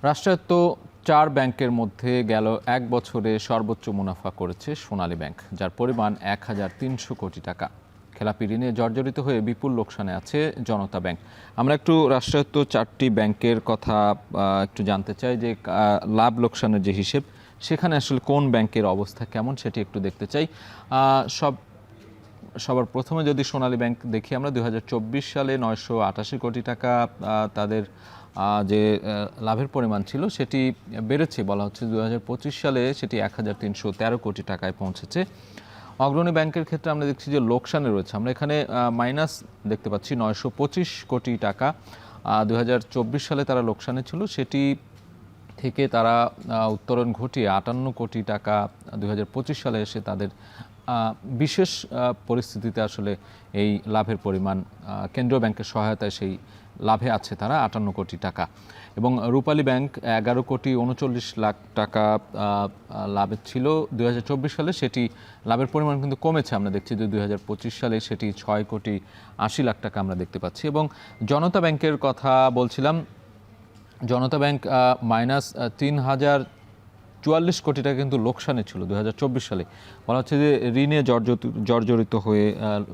রাষ্ট্রায়ত্ত ৪ ব্যাংকের মধ্যে গেল এক বছরে সর্বোচ্চ মুনাফা করেছে সোনালী ব্যাংক, যার পরিমাণ ১,৩০০ কোটি টাকা। খেলাপি ঋণে জর্জরিত হয়ে বিপুল লোকসানে আছে জনতা ব্যাংক। আমরা একটু রাষ্ট্রায়ত্ত ৪টি ব্যাংকের কথা একটু জানতে চাই যে লাভ লোকসানের যে হিসেব, সেখানে আসলে কোন ব্যাংকের অবস্থা কেমন সেটি একটু দেখতে চাই। সবার প্রথমে যদি সোনালী ব্যাংক দেখি আমরা, ২০২৪ সালে ৯৮৮ কোটি টাকা তাদের যে লাভের পরিমাণ ছিল সেটি বেড়েছে বলা হচ্ছে। ২০২৫ সালে সেটি ১,৩১৩ কোটি টাকায় পৌঁছেছে। অগ্রণী ব্যাংকের ক্ষেত্রে আমরা দেখছি যে লোকসানে রয়েছে। আমরা এখানে মাইনাস দেখতে পাচ্ছি ৯২৫ কোটি টাকা। ২০২৪ সালে তারা লোকসানে ছিল, সেটি থেকে তারা উত্তরণ ঘটিয়ে ৫৮ কোটি টাকা ২০২৫ সালে এসে তাদের বিশেষ পরিস্থিতিতে আসলে এই লাভের পরিমাণ কেন্দ্রীয় ব্যাংকের সহায়তায় সেই লাভে আছে তারা ৫৮ কোটি টাকা। এবং রূপালী ব্যাংক ১১ কোটি ৩৯ লাখ টাকা লাভের ছিল ২০২৪ সালে, সেটি লাভের পরিমাণ কিন্তু কমেছে। আমরা দেখছি যে ২০২৫ সালে সেটি ৬ কোটি ৮০ লাখ টাকা আমরা দেখতে পাচ্ছি। এবং জনতা ব্যাংকের কথা বলছিলাম, জনতা ব্যাংক মাইনাস ৩,০৪৪ কোটি টাকা কিন্তু লোকসানে ছিল ২০২৪ সালে। বলা হচ্ছে যে ঋণে জর্জরিত হয়ে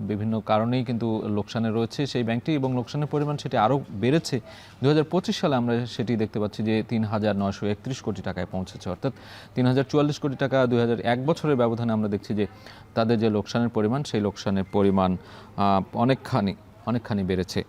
বিভিন্ন কারণেই কিন্তু লোকসানে রয়েছে সেই ব্যাংকটি, এবং লোকসানের পরিমাণ সেটি আরও বেড়েছে। ২০২৫ সালে আমরা সেটি দেখতে পাচ্ছি যে ৩,৯৩১ কোটি টাকায় পৌঁছেছে, অর্থাৎ ৩,০৪৪ কোটি টাকা ২০০১ বছরের ব্যবধানে আমরা দেখছি যে তাদের যে লোকসানের পরিমাণ, সেই লোকসানের পরিমাণ অনেকখানি বেড়েছে।